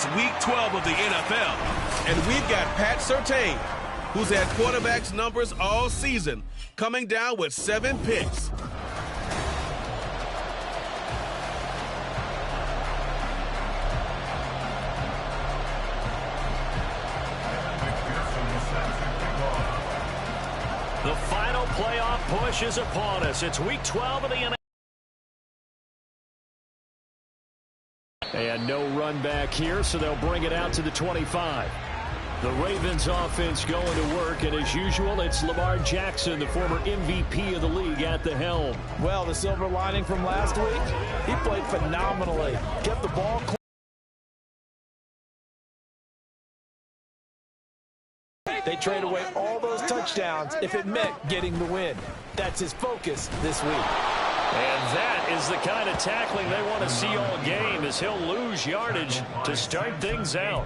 It's Week 12 of the NFL, and we've got Pat Surtain, who's had quarterbacks numbers all season, coming down with 7 picks. The final playoff push is upon us. It's Week 12 of the NFL. And no run back here, so they'll bring it out to the 25. The Ravens offense going to work, and as usual, it's Lamar Jackson, the former MVP of the league, at the helm. Well, the silver lining from last week, he played phenomenally. Kept the ball clean. They trade away all those touchdowns if it meant getting the win. That's his focus this week. And that is the kind of tackling they want to see all game, as he'll lose yardage to start things out.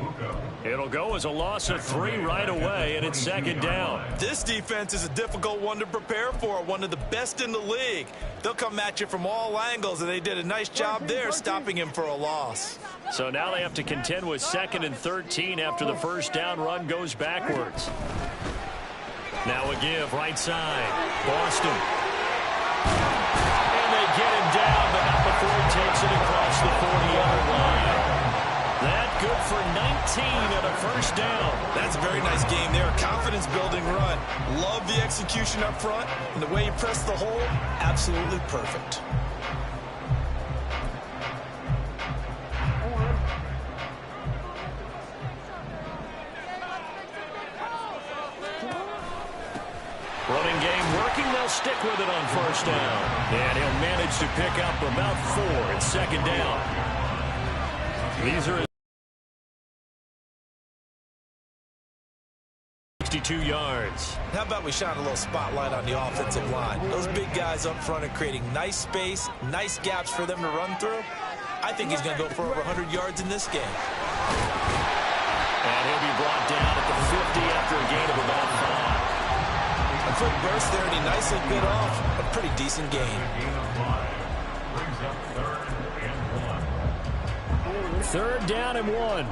It'll go as a loss of 3 right away, and it's second down. This defense is a difficult one to prepare for, one of the best in the league. They'll come at you from all angles, and they did a nice job there stopping him for a loss. So now they have to contend with 2nd and 13 after the first down run goes backwards. Now a give right side. Boston. And they get him down, but not before he takes it across the 40-yard line. That good for 19 and a first down. That's a very nice game there. A confidence-building run. Love the execution up front, and the way he pressed the hole, absolutely perfect. Running game working. They'll stick with it on first down. And he'll manage to pick up about 4 at second down. These are 62 yards. How about we shine a little spotlight on the offensive line? Those big guys up front are creating nice space, nice gaps for them to run through. I think he's going to go for over 100 yards in this game. And he'll be brought down at the 50 after a gain of about 5. A quick burst there, and he nicely bit off a pretty decent gain. 3rd down and 1.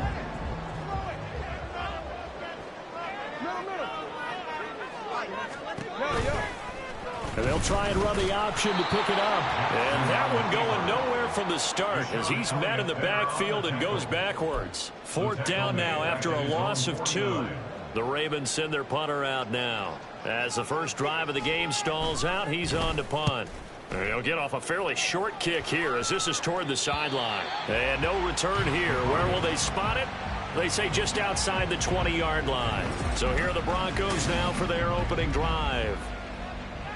And they'll try and run the option to pick it up. And that one going nowhere from the start as he's met in the backfield and goes backwards. 4th down now after a loss of 2. The Ravens send their punter out now. As the first drive of the game stalls out, he's on to punt. And he'll get off a fairly short kick here as this is toward the sideline. And no return here. Where will they spot it? They say just outside the 20-yard line. So here are the Broncos now for their opening drive.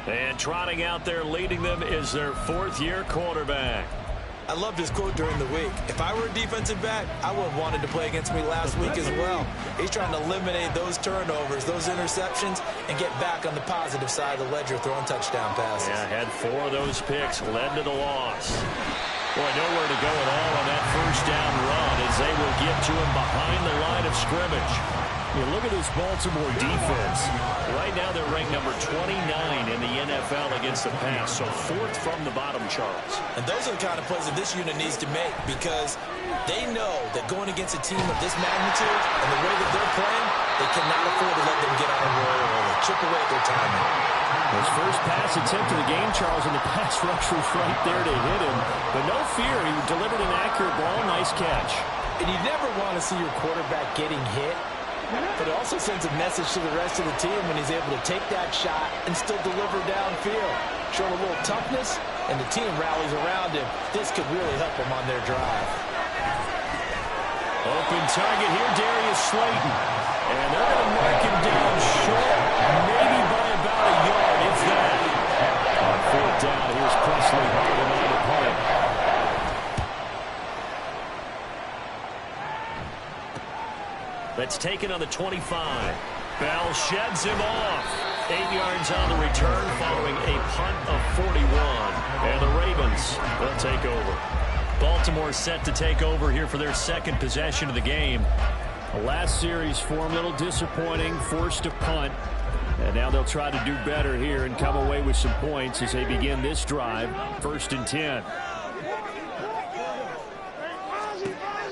And trotting out there leading them is their 4th-year quarterback. I loved his quote during the week. If I were a defensive back, I would have wanted to play against me last week as well. He's trying to eliminate those turnovers, those interceptions, and get back on the positive side of the ledger throwing touchdown passes. Yeah, had 4 of those picks, led to the loss. Boy, nowhere to go at all on that first down run as they will get to him behind the line of scrimmage. You look at this Baltimore defense. Right now they're ranked number 29 in the NFL against the pass, so 4th from the bottom, Charles. And those are the kind of plays that this unit needs to make because they know that going against a team of this magnitude and the way that they're playing, they cannot afford to let them get on a roll or chip away at their timing. His first pass attempt of the game, Charles, and the pass rush was right there to hit him. But no fear, he delivered an accurate ball. Nice catch. And you never want to see your quarterback getting hit. But it also sends a message to the rest of the team when he's able to take that shot and still deliver downfield. Show a little toughness, and the team rallies around him. This could really help them on their drive. Open target here, Darius Slayton. And they're going to mark him down short, maybe by about a yard, if that. On 4th down, here's Presley holding on to punt. That's taken on the 25. Bell sheds him off. 8 yards on the return following a punt of 41. And the Ravens will take over. Baltimore set to take over here for their 2nd possession of the game. The last series for them, a little disappointing, forced to punt. And now they'll try to do better here and come away with some points as they begin this drive. 1st and 10.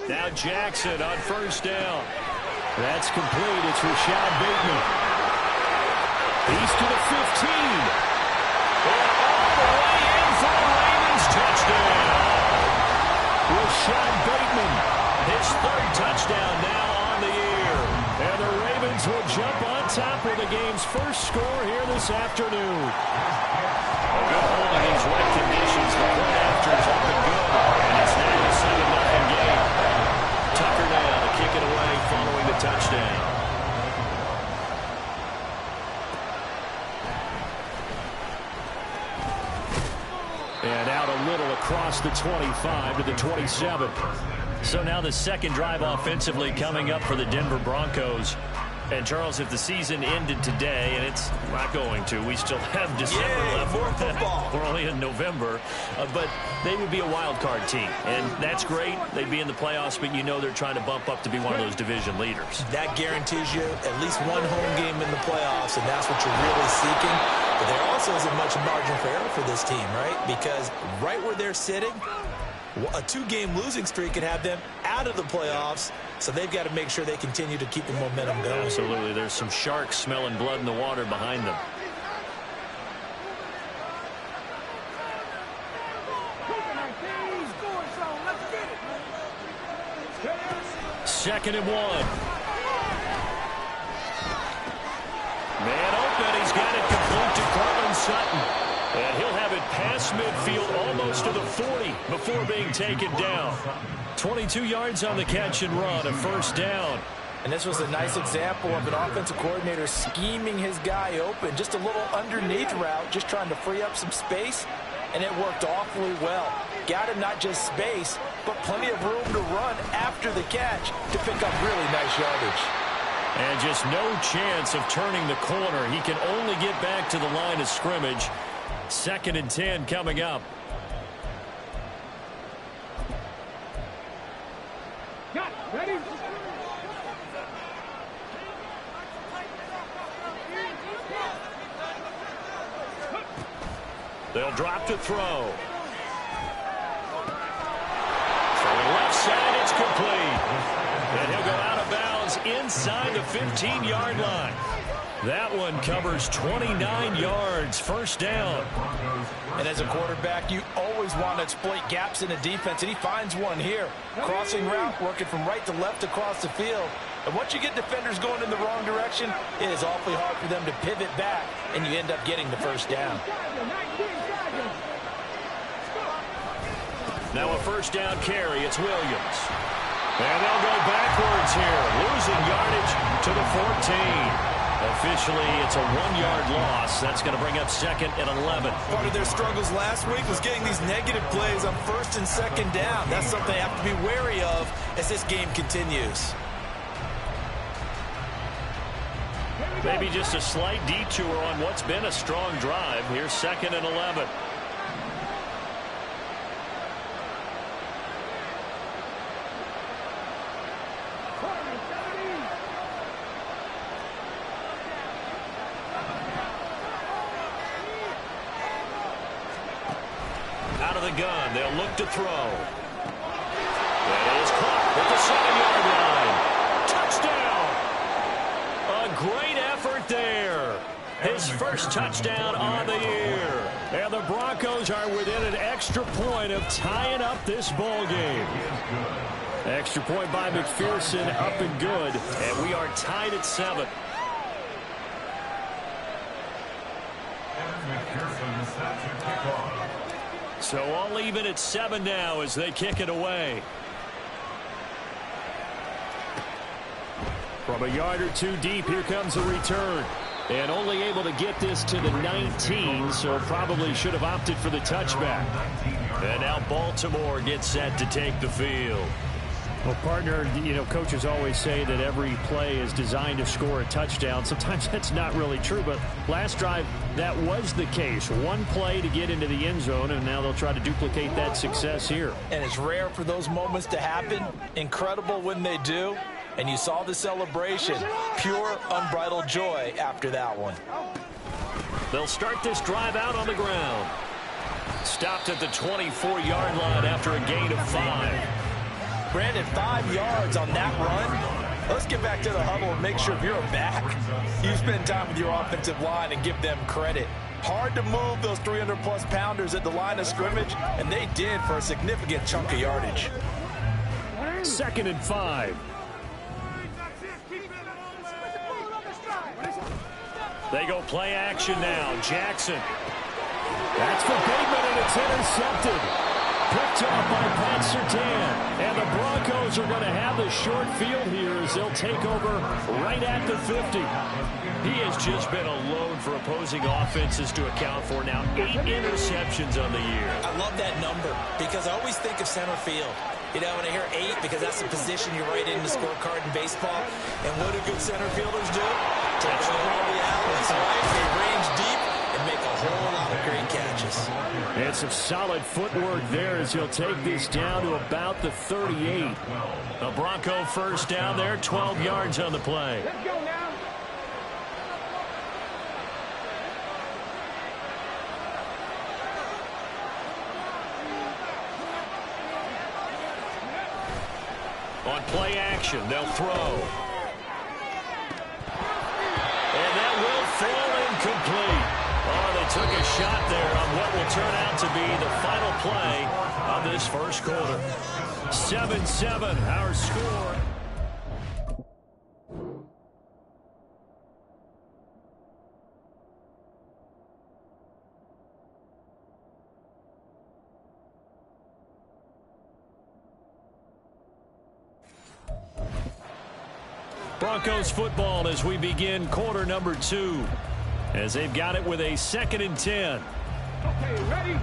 Now Jackson on first down. That's complete. It's Rashad Bateman. He's to the 15. And all the way in for the Ravens touchdown. Rashad Bateman, his third touchdown now on the year. And the Ravens will jump on top with the game's first score here this afternoon. A good hold in these wet conditions. The point after is up and good. And it's now a 7-0 game. Tucker now to kick it away following the touchdown. And out a little across the 25 to the 27. So now the second drive offensively coming up for the Denver Broncos. And, Charles, if the season ended today, and it's not going to, we still have December left. More football. We're only in November. But they would be a wild card team. And that's great. They'd be in the playoffs, but you know they're trying to bump up to be one of those division leaders. That guarantees you at least one home game in the playoffs, and that's what you're really seeking. But there also isn't much margin for error for this team, right? Because right where they're sitting, a 2-game losing streak could have them out of the playoffs, so they've got to make sure they continue to keep the momentum going. Absolutely. There's some sharks smelling blood in the water behind them. Second and 1. Man open. He's got it complete to Cortland Sutton. And he'll have it past midfield almost to the 40 before being taken down. 22 yards on the catch and run, a first down. And this was a nice example of an offensive coordinator scheming his guy open. Just a little underneath route, just trying to free up some space, and it worked awfully well. Got him not just space, but plenty of room to run after the catch to pick up really nice yardage. And just no chance of turning the corner. He can only get back to the line of scrimmage. Second and 10 coming up. Ready? They'll drop to throw. Throwing left side, it's complete. And he'll go out of bounds inside the 15-yard line. That one covers 29 yards, first down. And as a quarterback, you always want to exploit gaps in the defense, and he finds one here. Crossing route, working from right to left across the field. And once you get defenders going in the wrong direction, it is awfully hard for them to pivot back, and you end up getting the first down. Now a first down carry, it's Williams. And they'll go backwards here, losing yardage to the 14. Officially, it's a 1-yard loss. That's going to bring up second and 11. Part of their struggles last week was getting these negative plays on first and second down. That's something they have to be wary of as this game continues. Maybe just a slight detour on what's been a strong drive. Here's second and 11. Out of the gun, they'll look to throw. That is caught at the 7-yard line. Touchdown! A great effort there. His first touchdown on the year. And the Broncos are within an extra point of tying up this ball game. Extra point by McPherson, up and good. And we are tied at 7. So all even at 7 now as they kick it away. From a yard or two deep, here comes a return. And only able to get this to the 19, so probably should have opted for the touchback. And now Baltimore gets set to take the field. Well, partner, you know, coaches always say that every play is designed to score a touchdown. Sometimes that's not really true, but last drive, that was the case. One play to get into the end zone, and now they'll try to duplicate that success here. And it's rare for those moments to happen. Incredible when they do. And you saw the celebration. Pure, unbridled joy after that one. They'll start this drive out on the ground. Stopped at the 24-yard line after a gain of 5. Brandon, 5 yards on that run. Let's get back to the huddle and make sure if you're a back, you spend time with your offensive line and give them credit. Hard to move those 300-plus pounders at the line of scrimmage, and they did for a significant chunk of yardage. 2nd and 5. They go play action now. Jackson. That's for Bateman, and it's intercepted. Picked off by Pat Surtain. And the Broncos are going to have the short field here as they'll take over right at the 50. He has just been a load for opposing offenses to account for now. 8 interceptions on the year. I love that number because I always think of center field. You know, when I hear 8, because that's the position you write in the scorecard in baseball. And what do good center fielders do? Take it over the alleys, right? They range deep and make a whole lot of great catches. And some solid footwork there as he'll take this down to about the 38. A Bronco first down there, 12 yards on the play. Let's go now. On play action, they'll throw. And that will fall incomplete. Oh, they took a shot there on what will turn out to be the final play of this first quarter. 7-7, our score. Broncos football as we begin quarter number 2. As they've got it with a 2nd and 10. Okay, ready?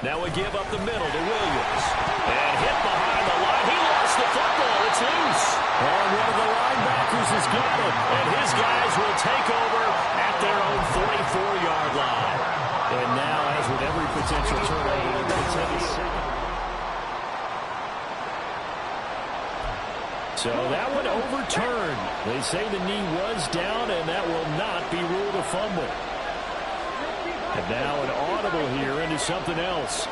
Now we give up the middle to Williams. And hit behind the line. He lost the football. It's loose. And one of the linebackers has got it. And his guys will take over at their own 44-yard line. And now, as with every potential turnover, it's a second. So that one overturned. They say the knee was down, and that will not be ruled a fumble. And now an audible here into something else.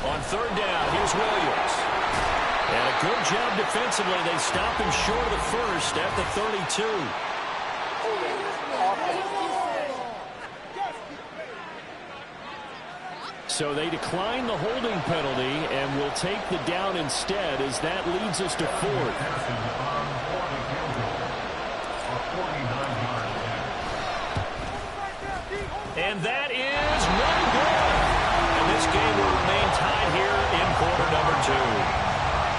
On 3rd down, here's Williams. And a good job defensively. They stop him short of the first at the 32. So they decline the holding penalty and will take the down instead as that leads us to 4th. And that is no good. And this game will remain tied here in quarter number 2.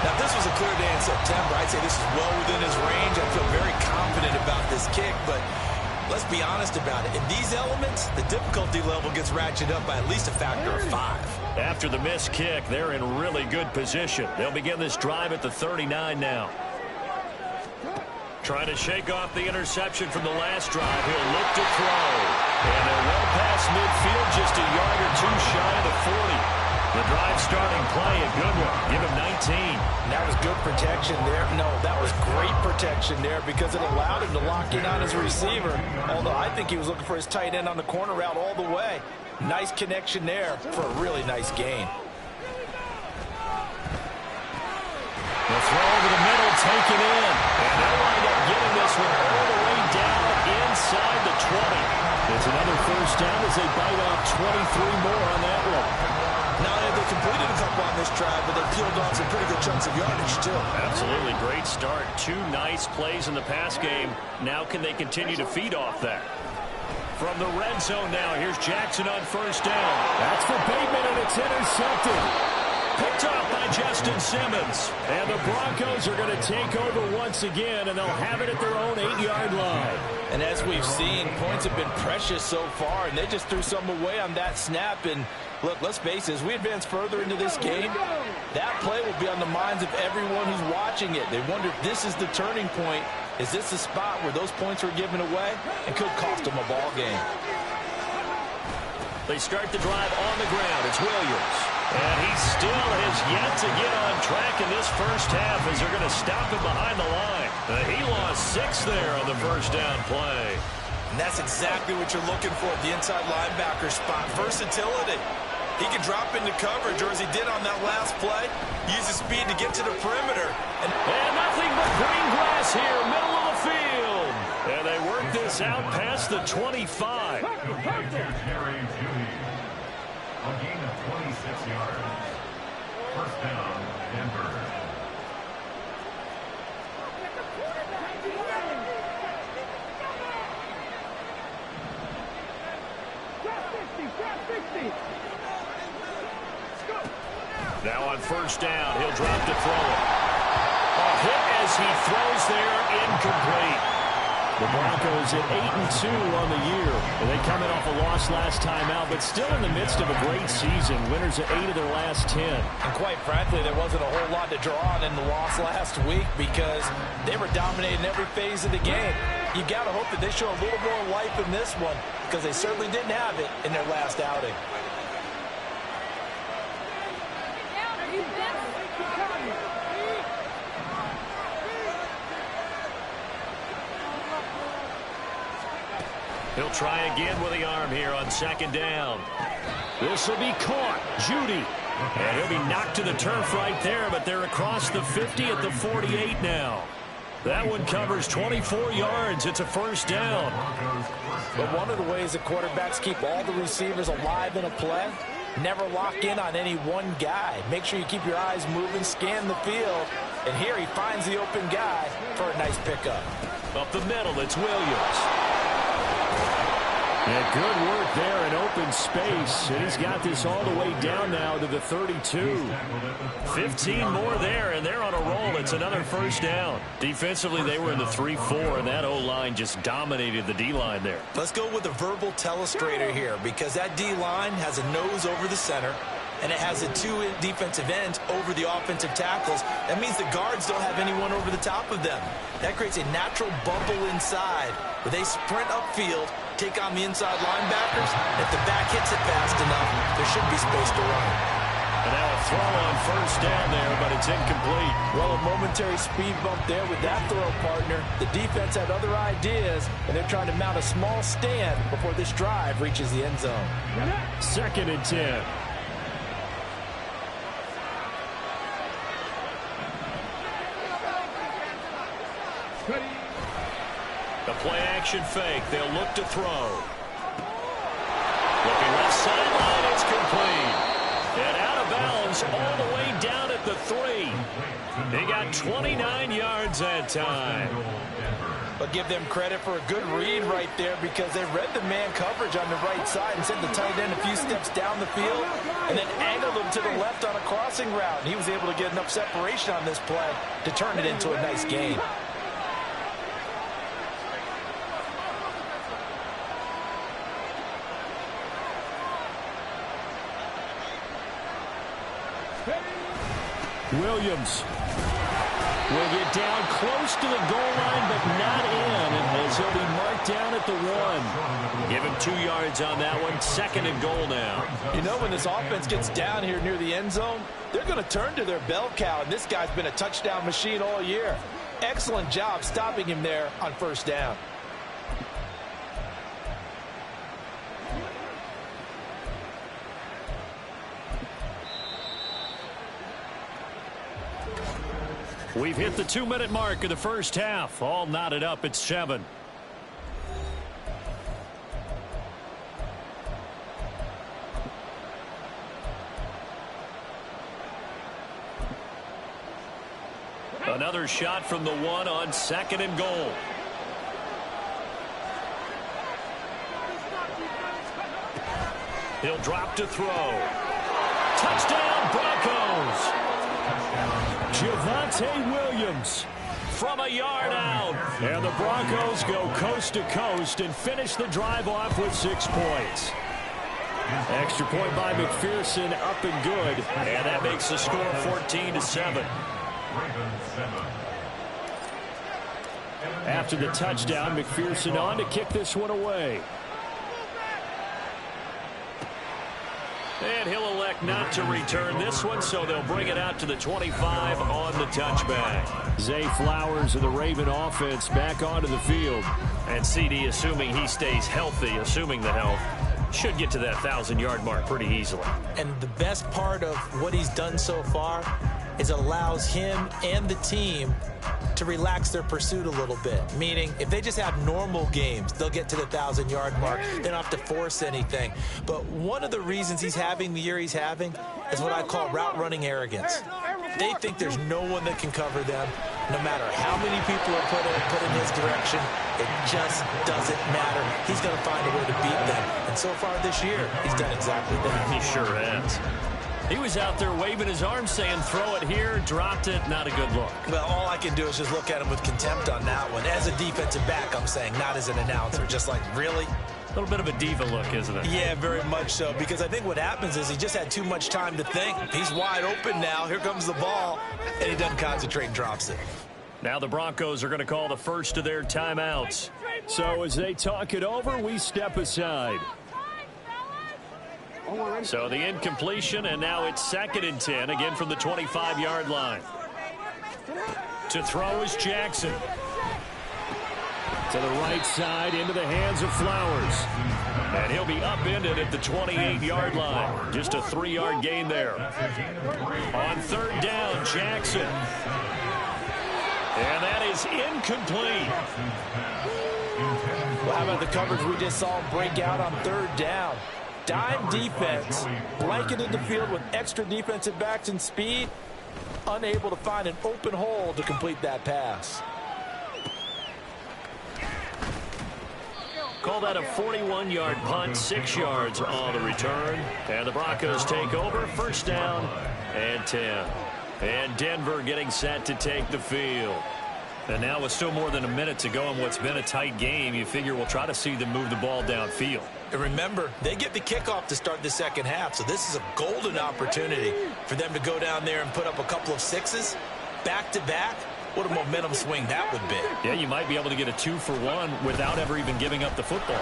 Now, if this was a clear day in September, I'd say this is well within his range. I feel very confident about this kick, but let's be honest about it. In these elements, the difficulty level gets ratcheted up by at least a factor of 5. After the missed kick, they're in really good position. They'll begin this drive at the 39 now. Trying to shake off the interception from the last drive. He'll look to throw. And they're well past midfield, just a yard or 2 shy of the 40. The drive starting play, a good one. Give him 19. That was good protection there. No, that was great protection there because it allowed him to lock in on his receiver. Although I think he was looking for his tight end on the corner route all the way. Nice connection there for a really nice gain. The throw over the middle, taken in. And they'll wind up getting this one all the way down inside the 20. It's another first down as they bite off 23 more on that one. Not only have they completed a couple on this drive, but they peeled off some pretty good chunks of yardage, too. Absolutely great start. 2 nice plays in the pass game. Now can they continue to feed off that? From the red zone now, here's Jackson on first down. That's for Bateman, and it's intercepted. Picked off by Justin Simmons. And the Broncos are going to take over once again, and they'll have it at their own 8-yard line. And as we've seen, points have been precious so far, and they just threw some away on that snap. And look, let's face it, as we advance further into this game, that play will be on the minds of everyone who's watching it. They wonder if this is the turning point. Is this the spot where those points were given away and could cost them a ball game? They start the drive on the ground. It's Williams. And he still has yet to get on track in this first half as they're going to stop him behind the line. He lost 6 there on the first down play. And that's exactly what you're looking for at the inside linebacker spot. Versatility. He can drop into coverage, or as he did on that last play, use his speed to get to the perimeter. And nothing but green grass here, middle of the field. And they work this out past the 25. A gain of 26 yards. First down, Denver. Now on first down, he'll drop to throw it. A hit as he throws there, incomplete. The Broncos at 8-2 on the year. And they coming off a loss last time out, but still in the midst of a great season. Winners of 8 of their last 10. And quite frankly, there wasn't a whole lot to draw on in the loss last week because they were dominating every phase of the game. You got to hope that they show a little more life in this one because they certainly didn't have it in their last outing. He'll try again with the arm here on second down. This will be caught. Judy. And he'll be knocked to the turf right there, but they're across the 50 at the 48 now. That one covers 24 yards. It's a first down. But one of the ways that quarterbacks keep all the receivers alive in a play, never lock in on any one guy. Make sure you keep your eyes moving, scan the field. And here he finds the open guy for a nice pickup. Up the middle, it's Williams. Yeah, good work there in open space. And he's got this all the way down now to the 32. 15 more there, and they're on a roll. It's another first down. Defensively, they were in the 3-4, and that O-line just dominated the D-line there. Let's go with a verbal telestrator here because that D-line has a nose over the center, and it has the 2 defensive ends over the offensive tackles. That means the guards don't have anyone over the top of them. That creates a natural bubble inside where they sprint upfield, take on the inside linebackers. If the back hits it fast enough, there should be space to run. And now a throw on first down there, but it's incomplete. Well, a momentary speed bump there with that throw, partner. The defense had other ideas, and they're trying to mount a small stand before this drive reaches the end zone. 2nd and 10. The play-action fake. They'll look to throw. Looking left sideline. It's complete. And out of bounds all the way down at the 3. They got 29 yards that time. But give them credit for a good read right there because they read the man coverage on the right side and sent the tight end a few steps down the field and then angled him to the left on a crossing route. And he was able to get enough separation on this play to turn it into a nice gain. Williams will get down close to the goal line, but not in, as he'll be marked down at the 1. Give him 2 yards on that one. 2nd and goal now. You know, when this offense gets down here near the end zone, they're going to turn to their bell cow, and this guy's been a touchdown machine all year. Excellent job stopping him there on first down. We've hit the 2-minute mark of the first half. All knotted up at 7. Another shot from the 1 on 2nd and goal. He'll drop to throw. Touchdown, Broncos! Javonte Williams from a yard out. And the Broncos go coast to coast and finish the drive off with 6 points. Extra point by McPherson, up and good. And that makes the score 14-7. After the touchdown, McPherson on to kick this one away. And he'll elect not to return this one, so they'll bring it out to the 25 on the touchback. Zay Flowers of the Raven offense back onto the field. And CD, assuming he stays healthy, assuming the health, should get to that 1,000-yard mark pretty easily. And the best part of what he's done so far is it allows him and the team to relax their pursuit a little bit. Meaning, if they just have normal games, they'll get to the 1,000-yard mark. They don't have to force anything. But one of the reasons he's having the year he's having is what I call route-running arrogance. They think there's no one that can cover them. No matter how many people are put in his direction, it just doesn't matter. He's going to find a way to beat them. And so far this year, he's done exactly that. He sure has. He was out there waving his arms saying, throw it here, dropped it, not a good look. Well, all I can do is just look at him with contempt on that one. As a defensive back, I'm saying, not as an announcer. Just like, really? A little bit of a diva look, isn't it? Yeah, very much so. Because I think what happens is he just had too much time to think. He's wide open now. Here comes the ball. And he doesn't concentrate and drops it. Now the Broncos are going to call the first of their timeouts. So as they talk it over, we step aside. So the incompletion, and now it's 2nd and 10, again from the 25-yard line. To throw is Jackson. To the right side, into the hands of Flowers. And he'll be upended at the 28-yard line. Just a 3-yard gain there. On 3rd down, Jackson. And that is incomplete. Well, how about the coverage we just saw him break out on 3rd down? Dime defense, blanketed the field with extra defensive backs and speed, unable to find an open hole to complete that pass. Call that a 41-yard punt, 6 yards on the return. And the Broncos take over, 1st down and 10. And Denver getting set to take the field. And now with still more than a minute to go in what's been a tight game, you figure we'll try to see them move the ball downfield. And remember, they get the kickoff to start the 2nd half, so this is a golden opportunity for them to go down there and put up a couple of 6s back-to-back. What a momentum swing that would be. Yeah, you might be able to get a 2-for-1 without ever even giving up the football.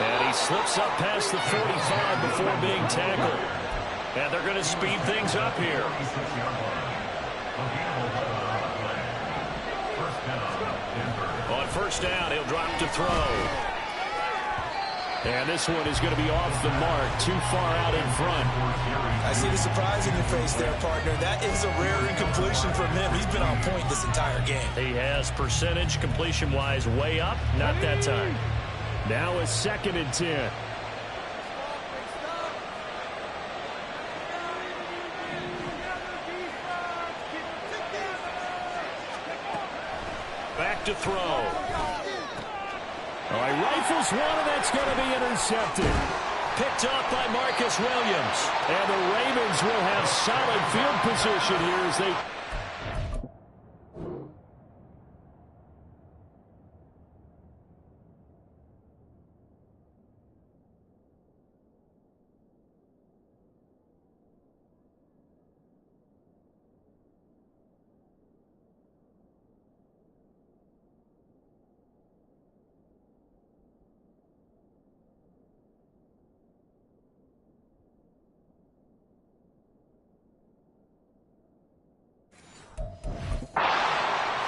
And he slips up past the 45 before being tackled. And they're going to speed things up here. On 1st down, he'll drop to throw. And this one is going to be off the mark, too far out in front. I see the surprise in your face there, partner. That is a rare incompletion from him. He's been on point this entire game. He has percentage completion-wise way up, not that time. Now it's 2nd and 10. Back to throw. All right, rifles one, and that's going to be intercepted. Picked off by Marcus Williams. And the Ravens will have solid field position here as they...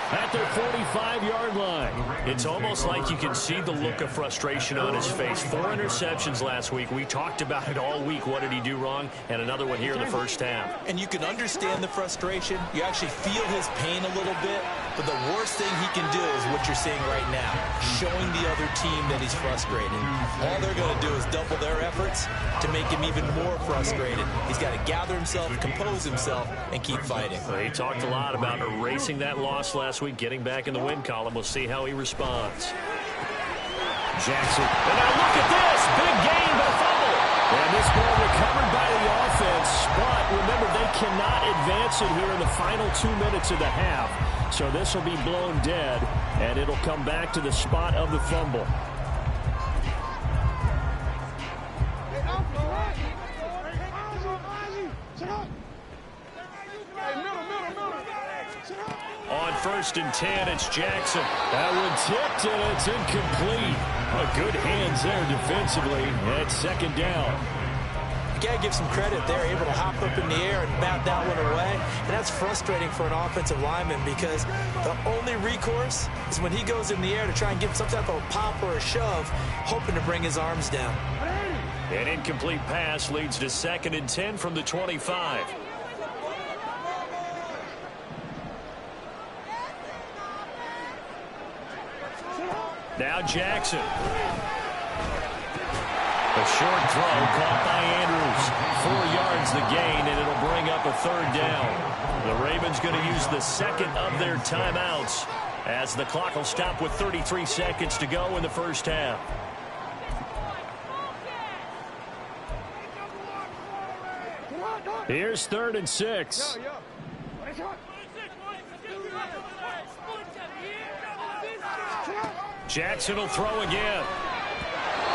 At their 45-yard line. It's almost like you can see the look of frustration on his face. 4 interceptions last week. We talked about it all week. What did he do wrong? And another one here in the 1st half. And you can understand the frustration. You actually feel his pain a little bit. But the worst thing he can do is what you're seeing right now, showing the other team that he's frustrated. All they're going to do is double their efforts to make him even more frustrated. He's got to gather himself, compose himself, and keep fighting. Well, he talked a lot about erasing that loss last week, getting back in the win column. We'll see how he responds. Jackson. And now look at this. Big gain, but a fumble. And this ball recovered by the offense. But remember, they cannot advance it here in the final 2 minutes of the half. So this will be blown dead, and it'll come back to the spot of the fumble. On 1st and 10, it's Jackson. That one tipped, and it's incomplete. Good hands there defensively at 2nd down. You got to give some credit. They're able to hop up in the air and bat that one away. And that's frustrating for an offensive lineman because the only recourse is when he goes in the air to try and give some type of a pop or a shove, hoping to bring his arms down. An incomplete pass leads to 2nd and 10 from the 25. Now Jackson. A short throw caught by Andrews. 4 yards the gain, and it'll bring up a 3rd down. The Ravens going to use the 2nd of their timeouts as the clock will stop with 33 seconds to go in the first half. Here's 3rd and 6. Jackson will throw again.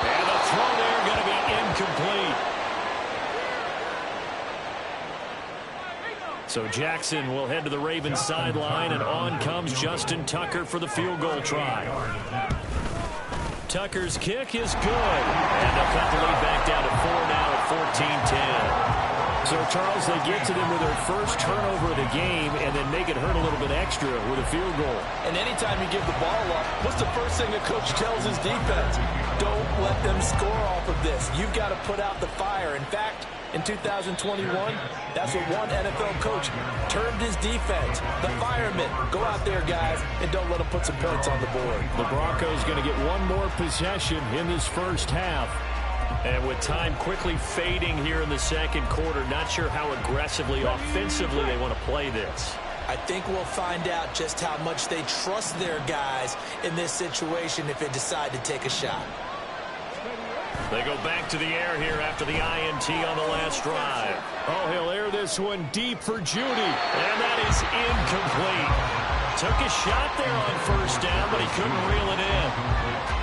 And the throw there going to be incomplete. So Jackson will head to the Ravens sideline, and on comes Justin Tucker for the field goal try. Tucker's kick is good. And they'll cut the lead back down to 4 now at 14-10. So, Charles, they get to them with their first turnover of the game and then make it hurt a little bit extra with a field goal. And anytime you give the ball up, what's the first thing a coach tells his defense? Don't let them score off of this. You've got to put out the fire. In fact, in 2021, that's what one NFL coach termed his defense. The firemen. Go out there, guys, and don't let them put some points on the board. The Broncos going to get one more possession in this first half. And with time quickly fading here in the 2nd quarter, not sure how aggressively, offensively they want to play this. I think we'll find out just how much they trust their guys in this situation if they decide to take a shot. They go back to the air here after the INT on the last drive. Oh, he'll air this one deep for Judy. And that is incomplete. Took a shot there on 1st down, but he couldn't reel it in.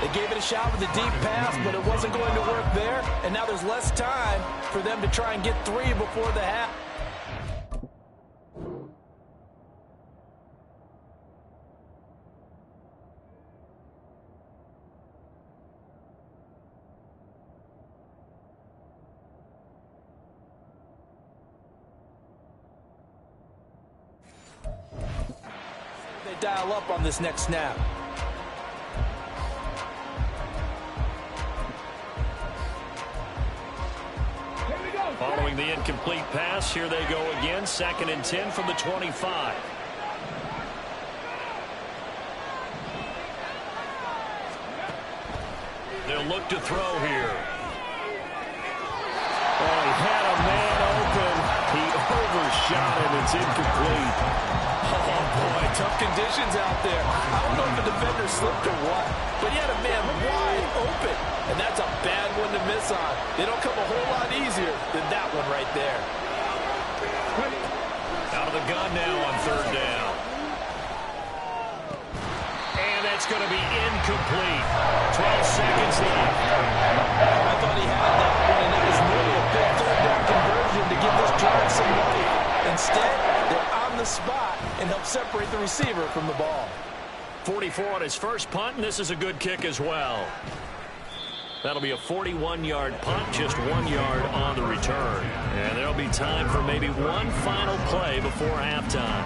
They gave it a shot with a deep pass, but it wasn't going to work there. And now there's less time for them to try and get 3 before the half. They dial up on this next snap. Following the incomplete pass, here they go again. 2nd and 10 from the 25. They'll look to throw here. Oh, he had a man open. He overshot him. It's incomplete. Oh, boy, tough conditions out there. I don't know if the defender slipped or what, but he had a man wide open, and that's a bad one to miss on. They don't come a whole lot easier than that one right there. Out of the gun now on 3rd down. And that's going to be incomplete. 12 seconds left. I thought he had that one, and it was really a big 3rd down conversion to give this drive some life. Instead, they're on the spot and help separate the receiver from the ball. 44 on his first punt, and this is a good kick as well. That'll be a 41-yard punt, just 1 yard on the return. And there'll be time for maybe one final play before halftime.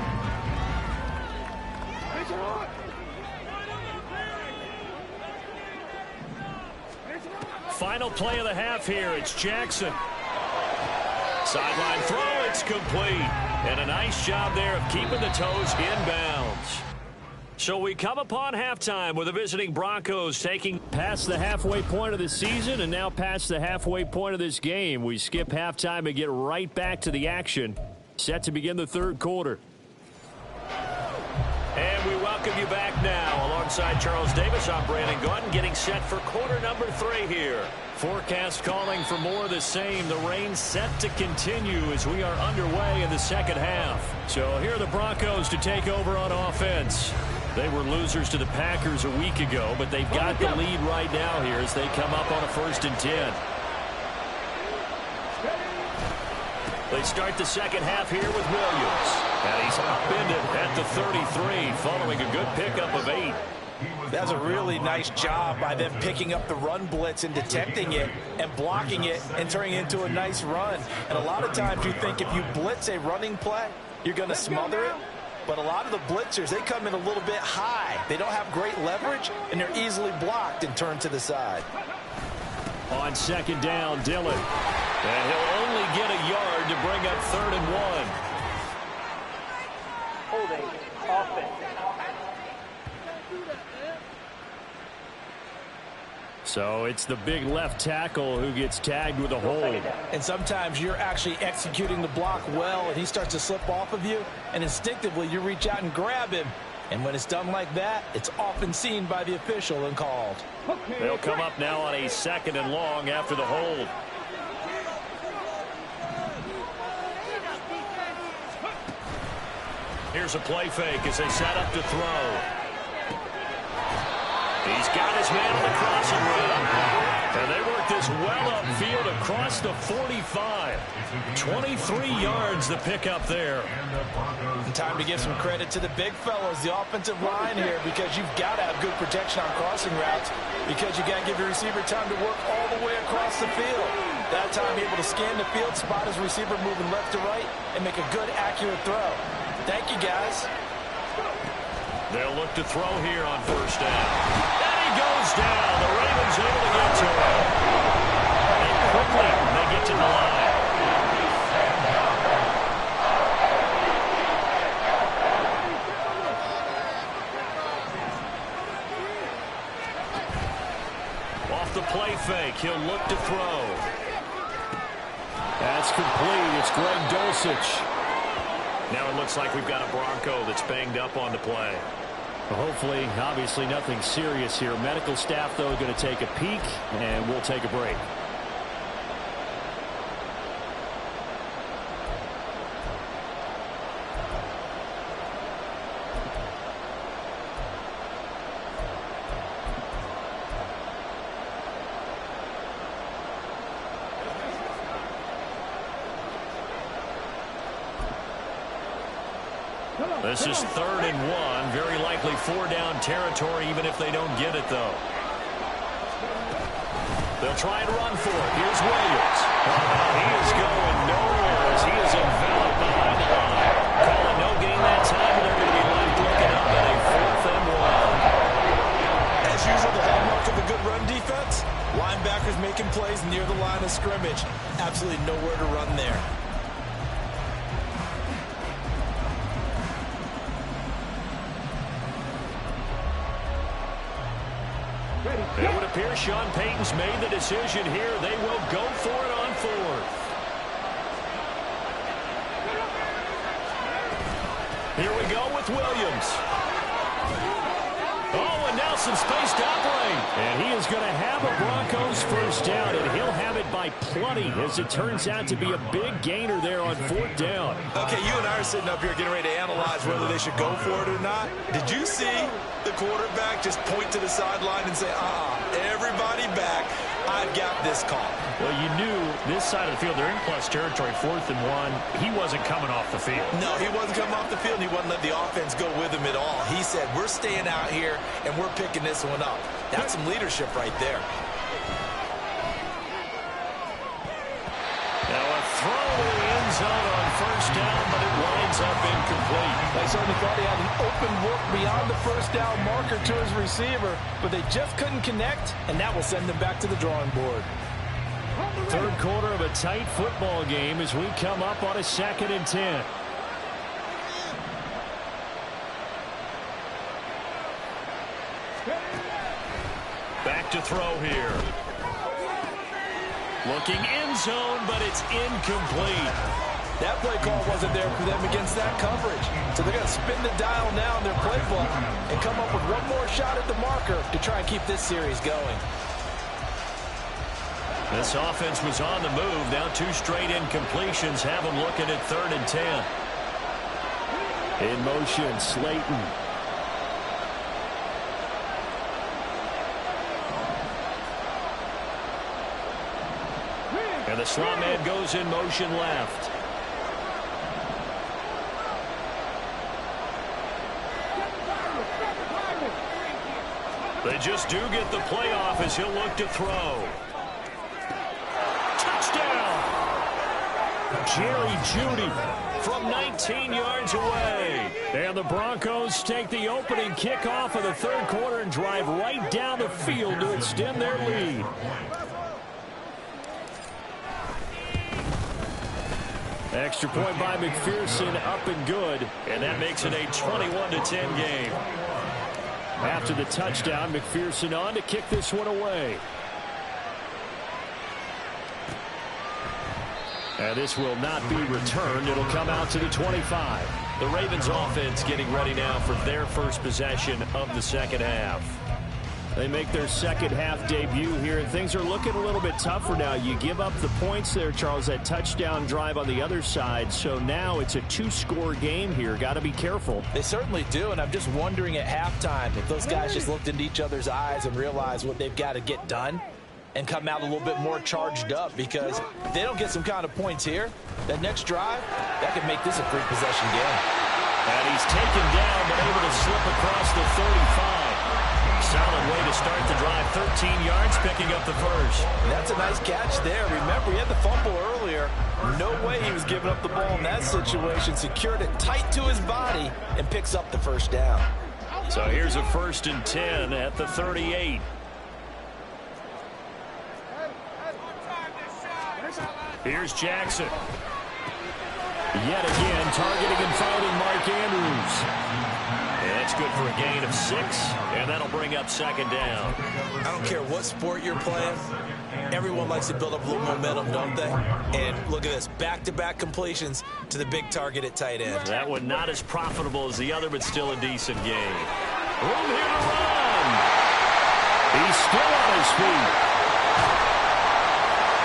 Final play of the half here. It's Jackson. Sideline throw, it's complete. And a nice job there of keeping the toes inbounds. So we come upon halftime with the visiting Broncos taking past the halfway point of the season and now past the halfway point of this game. We skip halftime and get right back to the action. Set to begin the 3rd quarter. And we welcome you back now. Alongside Charles Davis, I'm Brandon Gautin, getting set for quarter number 3 here. Forecast calling for more of the same. The rain set to continue as we are underway in the 2nd half. So here are the Broncos to take over on offense. They were losers to the Packers a week ago, but they've got the lead right now here as they come up on a 1st and 10. They start the 2nd half here with Williams. And he's upended at the 33 following a good pickup of 8. That's a really nice job by them picking up the run blitz and detecting it and blocking it and turning it into a nice run. And a lot of times you think if you blitz a running play, you're going to smother it. But a lot of the blitzers, they come in a little bit high. They don't have great leverage, and they're easily blocked and turned to the side. On second down, Dillon. And he'll only get a yard to bring up 3rd and 1. Holding offense. So it's the big left tackle who gets tagged with a hold. And sometimes you're actually executing the block well, and he starts to slip off of you, and instinctively you reach out and grab him. And when it's done like that, it's often seen by the official and called. They'll come up now on a 2nd and long after the hold. Here's a play fake as they set up to throw. He's got his man on the crossing route. And they work this well upfield across the 45. 23 yards to pick up there. Time to give some credit to the big fellows, the offensive line here, because you've got to have good protection on crossing routes, because you got to give your receiver time to work all the way across the field. That time, able to scan the field, spot his receiver moving left to right, and make a good, accurate throw. Thank you, guys. They'll look to throw here on 1st down. And he goes down. The Ravens able to get to him. And quickly, they get to the line. Off the play fake, he'll look to throw. That's complete. It's Greg Dulcich. Now it looks like we've got a Bronco that's banged up on the play. Well, hopefully, obviously nothing serious here. Medical staff, though, going to take a peek, and we'll take a break. This is 3rd and 1. Very likely 4-down territory, even if they don't get it, though. They'll try and run for it. Here's Williams. He is going nowhere as he is enveloped behind the line. Calling no gain that time, and they're going to be left looking up at a 4th and 1. As usual, the hallmark of a good run defense, linebackers making plays near the line of scrimmage. Absolutely nowhere to run there. It would appear Sean Payton's made the decision here. They will go for it on 4th. Here we go with Williams. Oh, and now some space to operate. And he is going to have a Broncos 1st down, and he'll have it by plenty, as it turns out to be a big gainer there on 4th down. Okay, you and I are sitting up here getting ready to analyze whether they should go for it or not. Did you see the quarterback just point to the sideline and say, everybody back, I've got this call? Well, you knew this side of the field, they're in plus territory, 4th and 1. He wasn't coming off the field. No, he wasn't coming off the field, and he wasn't letting the offense go with him at all. He said, we're staying out here, and we're picking this one up. That's some leadership right there. Now a throw to the end zone on 1st down, but it winds up incomplete. They certainly thought he had an open look beyond the 1st down marker to his receiver, but they just couldn't connect, and that will send them back to the drawing board. 3rd quarter of a tight football game as we come up on a 2nd and 10. Back to throw here. Looking end zone, but it's incomplete. That play call wasn't there for them against that coverage. So they're going to spin the dial now in their playbook and come up with one more shot at the marker to try and keep this series going. This offense was on the move. Now 2 straight incompletions have them looking at 3rd and 10. In motion, Slayton. And the slot man goes in motion left. They just do get the playoff as he'll look to throw. Touchdown! Jerry Jeudy from 19 yards away. And the Broncos take the opening kickoff of the third quarter and drive right down the field to extend their lead. Extra point by McPherson, up and good, and that makes it a 21-10 game. After the touchdown, McPherson on to kick this one away. And this will not be returned. It'll come out to the 25. The Ravens offense getting ready now for their first possession of the second half. They make their second half debut here, and things are looking a little bit tougher now. You give up the points there, Charles, that touchdown drive on the other side. So now it's a two-score game here. Got to be careful. They certainly do, and I'm just wondering at halftime if those guys just looked into each other's eyes and realized what they've got to get done and come out a little bit more charged up, because if they don't get some kind of points here, that next drive, that could make this a three-possession game. And he's taken down, but able to slip across the 35. Solid way to start the drive. 13 yards, picking up the first. That's a nice catch there. Remember, he had the fumble earlier. No way he was giving up the ball in that situation. Secured it tight to his body and picks up the first down. So here's a 1st and 10 at the 38. Here's Jackson. Yet again, targeting and finding Mark Andrews. And that's good for a gain of 6, and that'll bring up second down. I don't care what sport you're playing. Everyone likes to build up a little momentum, don't they? And look at this, back-to-back completions to the big target at tight end. That one not as profitable as the other, but still a decent gain. Room here to run. He's still on his feet.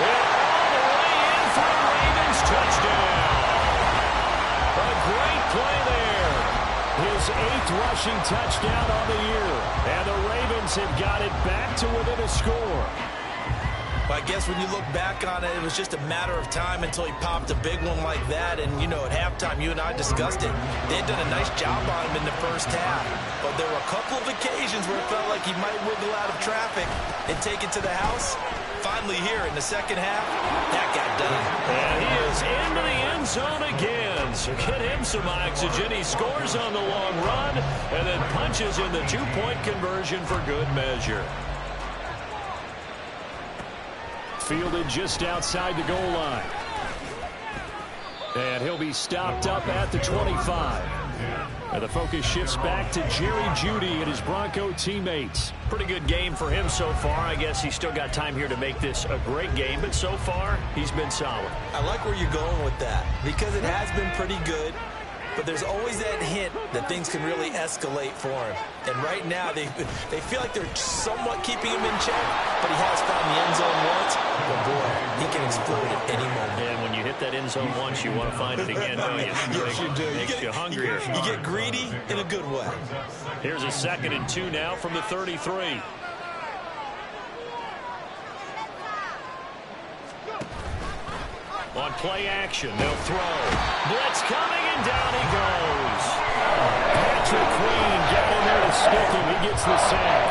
And all the way in for a Ravens touchdown. A great play there. His 8th rushing touchdown on the year. And the Ravens have got it back to within a score. Well, I guess when you look back on it, it was just a matter of time until he popped a big one like that. And, you know, at halftime, you and I discussed it. They had done a nice job on him in the first half. But there were a couple of occasions where it felt like he might wiggle out of traffic and take it to the house. Finally here in the second half, that got done. And he is into the end zone again. So get him some oxygen. He scores on the long run and then punches in the two-point conversion for good measure. Fielded just outside the goal line. And he'll be stopped up at the 25. And the focus shifts back to Jerry Jeudy and his Bronco teammates. Pretty good game for him so far. I guess he's still got time here to make this a great game, but so far, he's been solid. I like where you're going with that, because it has been pretty good, but there's always that hint that things can really escalate for him. And right now, they feel like they're somewhat keeping him in check, but he has found the end zone once. But boy, he can explode at any moment. And when you hit that end zone once, you want to find it again, don't you? Yes, you do. Makes you hungrier. You get greedy in a good way. Here's a 2nd and 2 now from the 33. On play action, they'll throw. Blitz coming, and down he goes. Patrick Queen got in there to stick him. He gets the sack.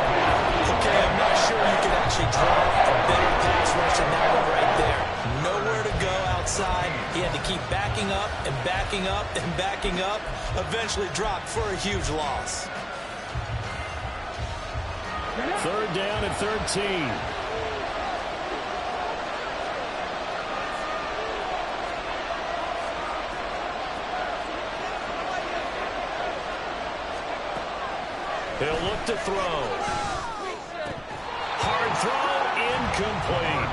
Okay, I'm not sure you can actually draw a better pass rush than that one right there. Nowhere to go outside. He had to keep backing up and backing up and backing up. Eventually dropped for a huge loss. 3rd down and 13. He'll look to throw. Hard throw, incomplete.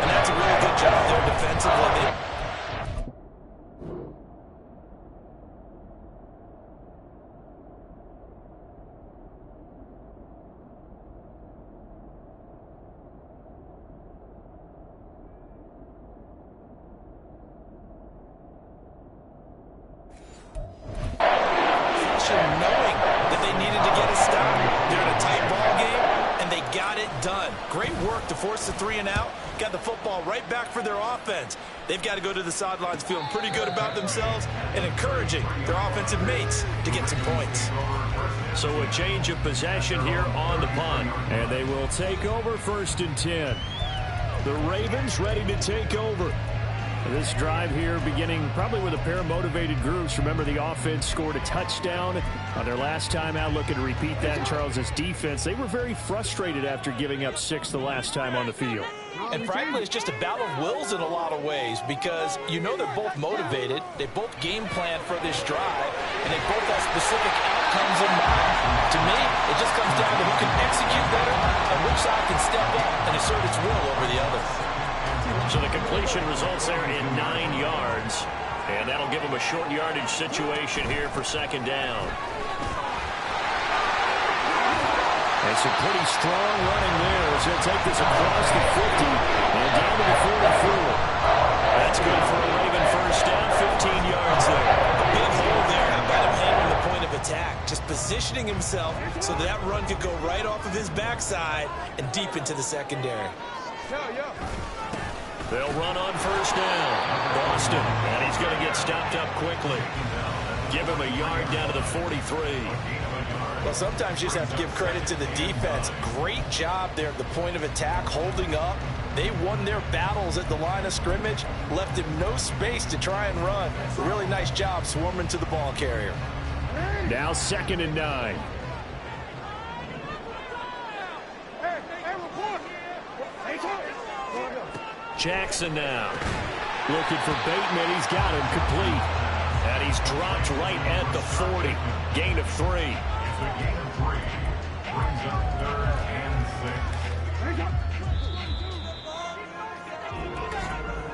And that's a really good job there defensively. Knowing that they needed to get a stop. They're in a tight ball game, and they got it done. Great work to force the 3 and out. Got the football right back for their offense. They've got to go to the sidelines feeling pretty good about themselves and encouraging their offensive mates to get some points. So a change of possession here on the punt. And they will take over 1st and 10. The Ravens ready to take over. This drive here beginning probably with a pair of motivated groups. Remember, the offense scored a touchdown on their last time out. Looking to repeat that in Charles's defense. They were very frustrated after giving up 6 the last time on the field. And frankly, it's just a battle of wills in a lot of ways because you know they're both motivated. They both game plan for this drive, and they both have specific outcomes in mind. To me, it just comes down to who can execute better and which side can step up and assert its will over the other. So the completion results there in 9 yards. And that'll give them a short yardage situation here for 2nd down. And some pretty strong running there as they'll take this across the 50 and down to the 44. That's good for a Raven 1st down, 15 yards there. A big hole there by him handling the point of attack. Just positioning himself so that run could go right off of his backside and deep into the secondary. They'll run on 1st down. Boston, and he's going to get stopped up quickly. Give him a yard down to the 43. Well, sometimes you just have to give credit to the defense. Great job there at the point of attack, holding up. They won their battles at the line of scrimmage, left him no space to try and run. Really nice job swarming to the ball carrier. Now 2nd and 9. Jackson now. Looking for Bateman. He's got him complete. And he's dropped right at the 40. Gain of 3. It's a gain of 3. Brings up 3rd and 6.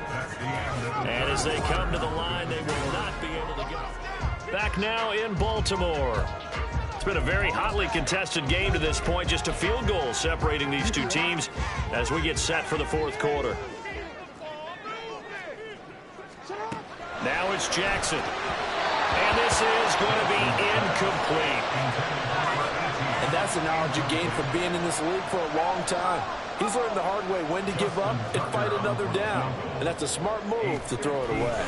That's the end of the And as they come to the line, they will not be able to get. Back now in Baltimore. It's been a very hotly contested game to this point. Just a field goal separating these two teams as we get set for the 4th quarter. Now it's Jackson. And this is going to be incomplete. And that's the knowledge you gain from being in this league for a long time. He's learned the hard way when to give up and fight another down. And that's a smart move to throw it away.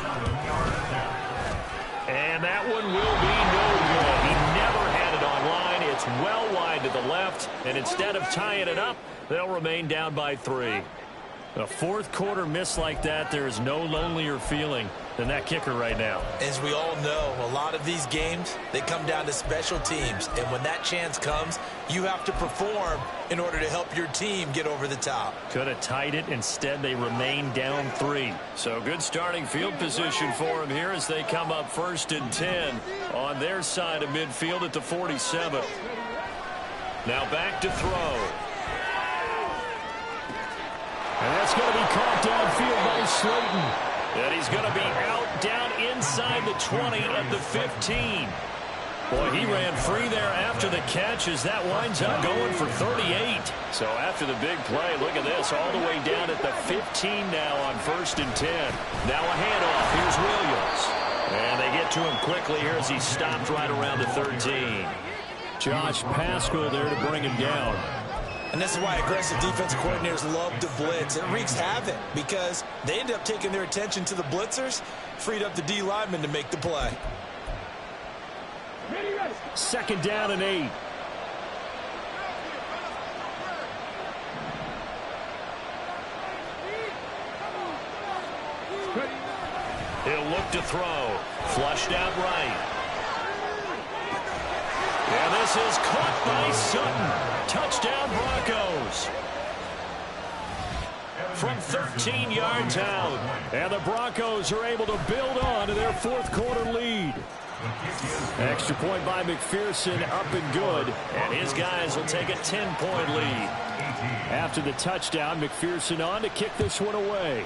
And that one will be no good. He never had it on line. It's well wide to the left. And instead of tying it up, they'll remain down by 3. A 4th quarter miss like that, there is no lonelier feeling than that kicker right now. As we all know, a lot of these games, they come down to special teams. And when that chance comes, you have to perform in order to help your team get over the top. Could have tied it. Instead, they remain down 3. So good starting field position for them here as they come up 1st and 10 on their side of midfield at the 47. Now back to throw. And that's going to be caught downfield by Slayton. And he's going to be out down inside the 20 at the 15. Boy, he ran free there after the catch as that winds up going for 38. So after the big play, look at this, all the way down at the 15 now on 1st and 10. Now a handoff. Here's Williams. And they get to him quickly here as he stopped right around the 13. Josh Pascal there to bring him down. And this is why aggressive defensive coordinators love to blitz. It wreaks havoc because they end up taking their attention to the blitzers, freed up the D lineman to make the play. 2nd down and 8. He'll look to throw. Flushed out right. And this is caught by Sutton. Touchdown Broncos. From 13 yards out. And the Broncos are able to build on to their 4th quarter lead. Extra point by McPherson, up and good. And his guys will take a 10-point lead. After the touchdown, McPherson on to kick this one away.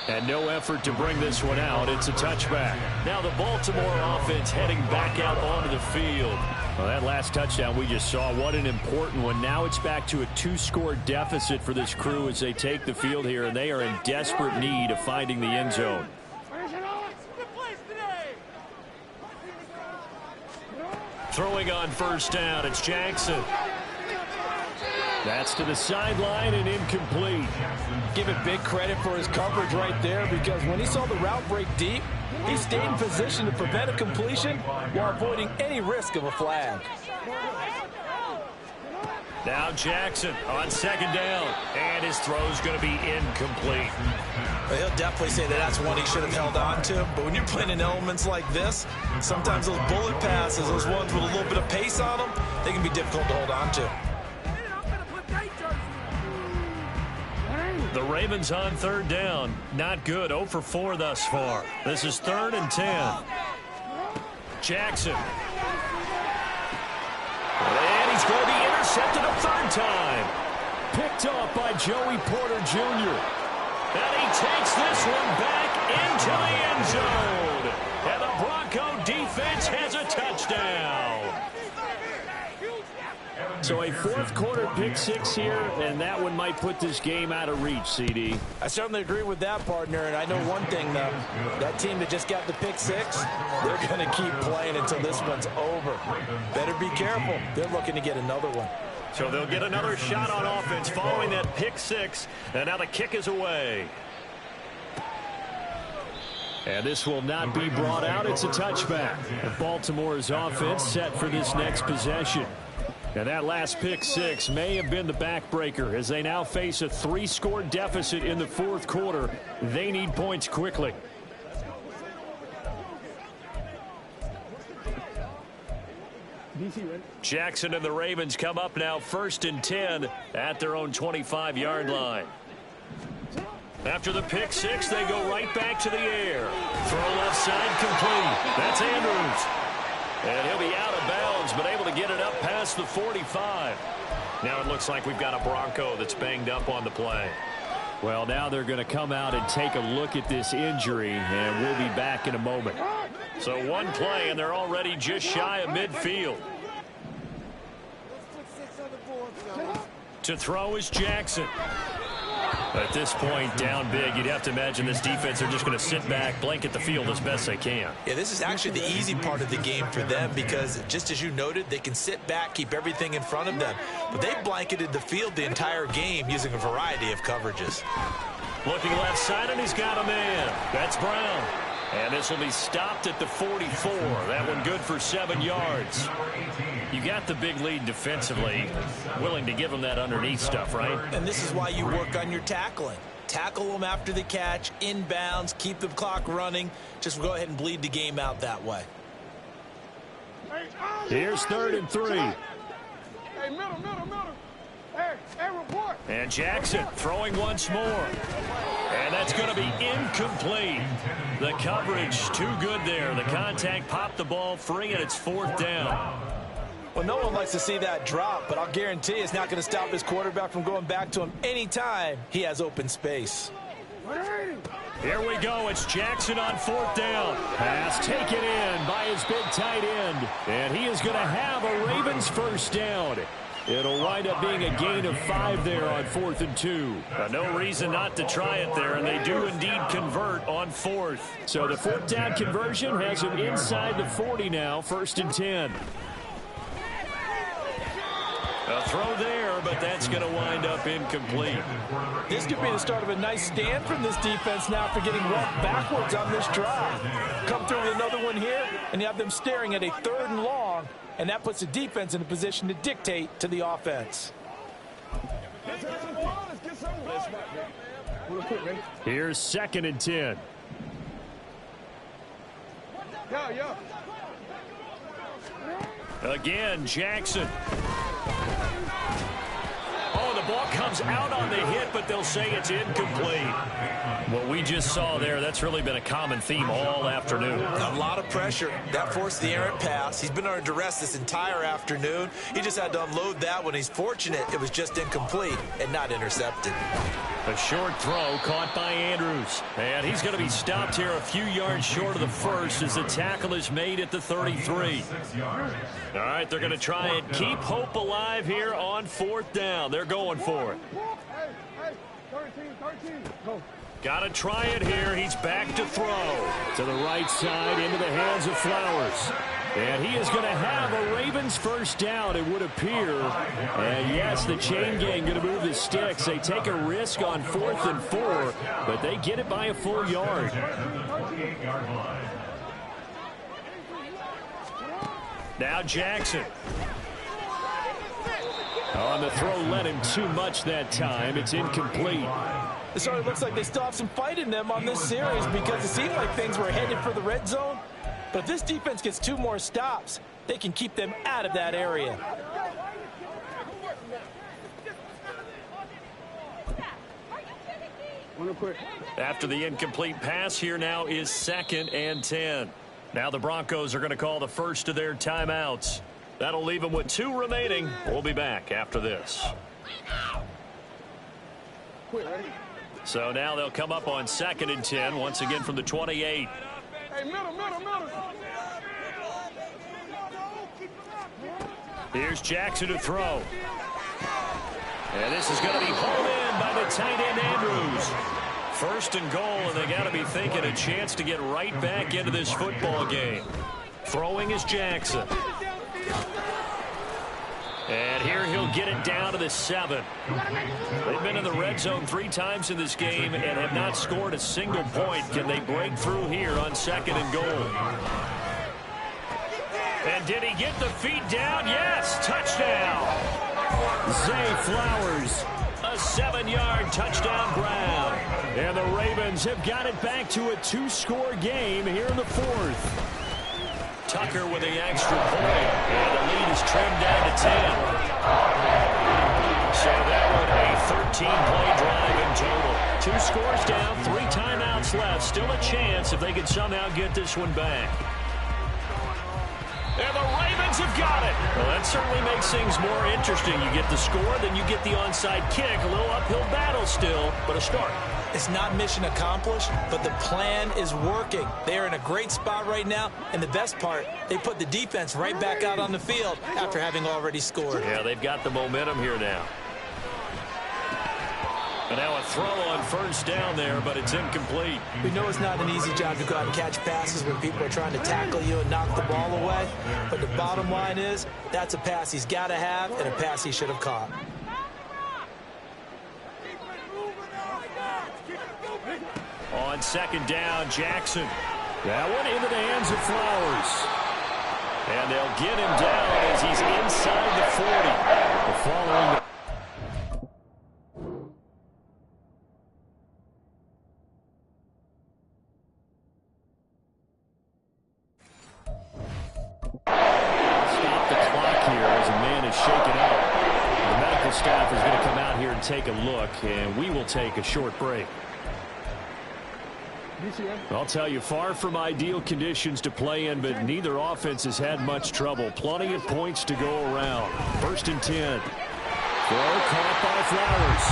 And no effort to bring this one out. It's a touchback. Now the Baltimore offense heading back out onto the field. Well, that last touchdown we just saw, what an important one. Now it's back to a 2-score deficit for this crew as they take the field here, and they are in desperate need of finding the end zone. Throwing on 1st down, it's Jackson. That's to the sideline and incomplete. Give it big credit for his coverage right there, because when he saw the route break deep, he stayed in position to prevent a completion while avoiding any risk of a flag. Now Jackson on second down, and his throw's going to be incomplete. Well, he'll definitely say that that's one he should have held on to, but when you're playing in elements like this, sometimes those bullet passes, those ones with a little bit of pace on them, they can be difficult to hold on to. The Ravens on third down. Not good. 0 for 4 thus far. This is 3rd and 10. Jackson. And he's going to be intercepted a third time. Picked off by Joey Porter Jr. And he takes this one back into the end zone. And the Bronco defense has a touchdown. So a fourth quarter pick six here, and that one might put this game out of reach, CD. I certainly agree with that, partner, and I know one thing, though. That team that just got the pick six, they're going to keep playing until this one's over. Better be careful. They're looking to get another one. So they'll get another shot on offense following that pick six, and now the kick is away. And this will not be brought out. It's a touchback. Baltimore's offense set for this next possession. And that last pick six may have been the backbreaker as they now face a 3-score deficit in the fourth quarter. They need points quickly. Jackson and the Ravens come up now 1st and 10 at their own 25-yard line. After the pick six, they go right back to the air. Throw left side complete. That's Andrews. And he'll be out of bounds, but able to get it up past the 45. Now it looks like we've got a Bronco that's banged up on the play. Well, now they're going to come out and take a look at this injury, and we'll be back in a moment. So one play, and they're already just shy of midfield. To throw is Jackson. At this point, down big, you'd have to imagine this defense are just going to sit back, blanket the field as best they can. Yeah, this is actually the easy part of the game for them because, just as you noted, they can sit back, keep everything in front of them. But they blanketed the field the entire game using a variety of coverages. Looking left side, and he's got a man. That's Brown. And this will be stopped at the 44. That one good for 7 yards. You got the big lead defensively. Willing to give them that underneath stuff, right? And this is why you work on your tackling. Tackle them after the catch, inbounds, keep the clock running. Just go ahead and bleed the game out that way. Here's 3rd and 3. Hey, middle. Hey, report. And Jackson throwing once more. And that's going to be incomplete. The coverage too good there. The contact popped the ball free, and it's 4th down. Well, no one likes to see that drop, but I'll guarantee it's not going to stop his quarterback from going back to him anytime he has open space. Here we go. It's Jackson on 4th down. Pass taken in by his big tight end. And he is going to have a Ravens first down. It'll wind up being a gain of 5 there on 4th and 2. No reason not to try it there, and they do indeed convert on 4th. So the 4th down conversion has him inside the 40 now, 1st and 10. A throw there, but that's going to wind up incomplete. This could be the start of a nice stand from this defense now for getting rocked backwards on this drive. Come through with another one here, and you have them staring at a 3rd and long, and that puts the defense in a position to dictate to the offense. Here's 2nd and 10. Yeah. Again, Jackson. Oh, the ball comes out on the hit, but they'll say it's incomplete. What we just saw there, that's really been a common theme all afternoon. A lot of pressure. That forced the errant pass. He's been under duress this entire afternoon. He just had to unload that one. He's fortunate it was just incomplete and not intercepted. A short throw caught by Andrews. And he's going to be stopped here a few yards short of the first as the tackle is made at the 33. All right, they're going to try and keep hope alive here on 4th down. They're going for it. Hey, 13, go. Got to try it here. He's back to throw. To the right side into the hands of Flowers. And he is going to have a Ravens first down, it would appear. And yes, the chain gang going to move the sticks. They take a risk on 4th and 4, but they get it by a full yard. Now Jackson. On the throw, led him too much that time. It's incomplete. It sort of looks like they still have some fight in them on this series because it seemed like things were headed for the red zone. But if this defense gets 2 more stops, they can keep them out of that area. After the incomplete pass, here now is 2nd and 10. Now the Broncos are going to call the first of their timeouts. That'll leave them with 2 remaining. We'll be back after this. So now they'll come up on 2nd and 10, once again from the 28. Hey, middle. Here's Jackson to throw. And this is going to be hauled in by the tight end Andrews. 1st and goal, and they got to be thinking a chance to get right back into this football game. Throwing is Jackson. And here he'll get it down to the 7. They've been in the red zone 3 times in this game and have not scored a single point. Can they break through here on 2nd and goal? And did he get the feet down? Yes, touchdown. Zay Flowers, a 7-yard touchdown grab. And the Ravens have got it back to a 2-score game here in the 4th. Tucker with the extra point, and the lead is trimmed down to 10. So that one a 13-play drive in total. 2 scores down, 3 timeouts left. Still a chance if they can somehow get this one back. And the Ravens have got it. Well, that certainly makes things more interesting. You get the score, then you get the onside kick. A little uphill battle still, but a start. It's not mission accomplished, but the plan is working. They are in a great spot right now, and the best part, they put the defense right back out on the field after having already scored. Yeah, they've got the momentum here now. And now a throw on 1st down there, but it's incomplete. We know it's not an easy job to go out and catch passes when people are trying to tackle you and knock the ball away, but the bottom line is that's a pass he's got to have and a pass he should have caught. On 2nd down, Jackson. That one into the hands of Flowers. And they'll get him down as he's inside the 40. The following. Stop the clock here as a man is shaken up. The medical staff is going to come out here and take a look, and we will take a short break. I'll tell you, far from ideal conditions to play in, but neither offense has had much trouble. Plenty of points to go around. 1st and 10. Throw caught by Flowers.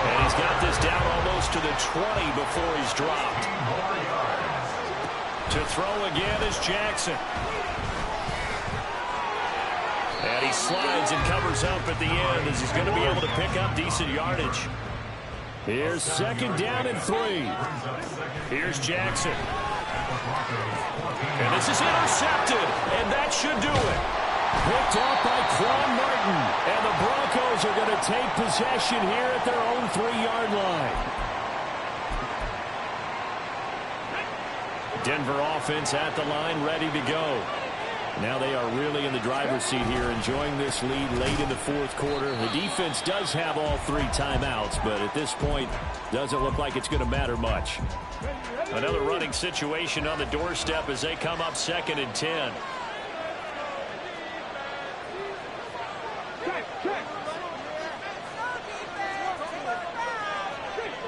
And he's got this down almost to the 20 before he's dropped. To throw again is Jackson. And he slides and covers up at the end as he's going to be able to pick up decent yardage. Here's 2nd down and 3. Here's Jackson. And this is intercepted, and that should do it. Picked off by Quan Martin, and the Broncos are going to take possession here at their own 3-yard line. Denver offense at the line, ready to go. Now they are really in the driver's seat here, enjoying this lead late in the 4th quarter. The defense does have all 3 timeouts, but at this point, doesn't look like it's going to matter much. Another running situation on the doorstep as they come up 2nd and 10.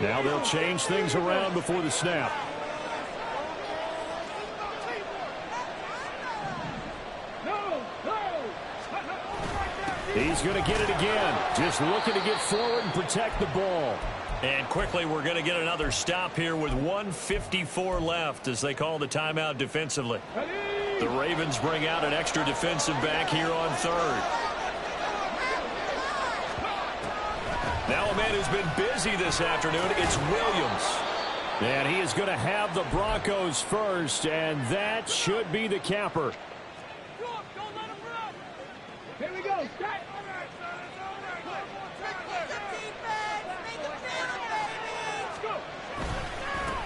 Now they'll change things around before the snap. He's going to get it again. Just looking to get forward and protect the ball. And quickly, we're going to get another stop here with 1:54 left as they call the timeout defensively. The Ravens bring out an extra defensive back here on 3rd. Now a man who's been busy this afternoon, it's Williams. And he is going to have the Broncos first, and that should be the capper. Here we go. Scott.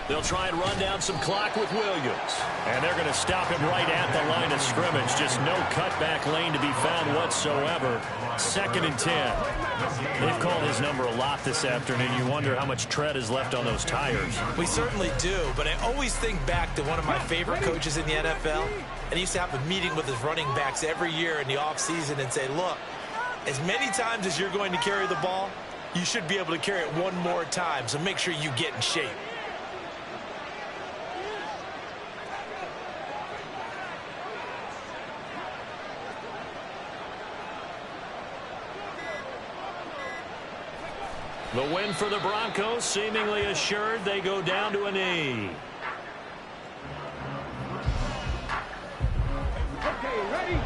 They'll try and run down some clock with Williams. And they're going to stop him right at the line of scrimmage. Just no cutback lane to be found whatsoever. 2nd and 10. They've called his number a lot this afternoon. You wonder how much tread is left on those tires. We certainly do, but I always think back to one of my favorite coaches in the NFL. And he used to have a meeting with his running backs every year in the offseason and say, look, as many times as you're going to carry the ball, you should be able to carry it one more time. So make sure you get in shape. The win for the Broncos seemingly assured. They go down to a knee. Okay, ready?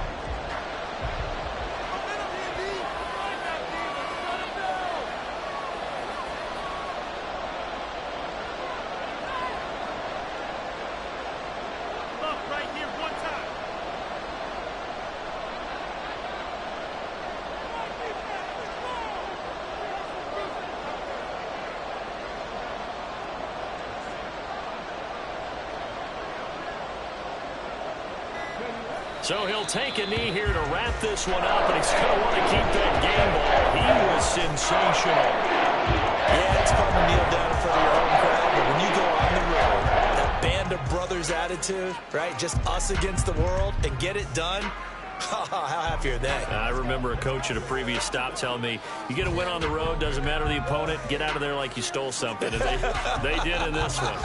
So he'll take a knee here to wrap this one up, and he's going to want to keep that game ball. He was sensational. Yeah, it's fun to kneel down in front of your home crowd, but when you go on the road, that band of brothers attitude, right, just us against the world, and get it done, how happy are they? I remember a coach at a previous stop telling me, you get a win on the road, doesn't matter the opponent, get out of there like you stole something. And they did in this one.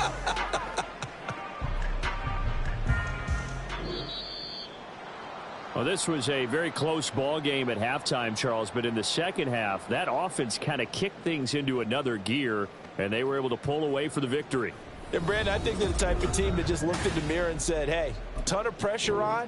Well, this was a very close ball game at halftime, Charles, but in the second half, that offense kind of kicked things into another gear, and they were able to pull away for the victory. And, Brandon, I think they're the type of team that just looked in the mirror and said, hey, a ton of pressure on,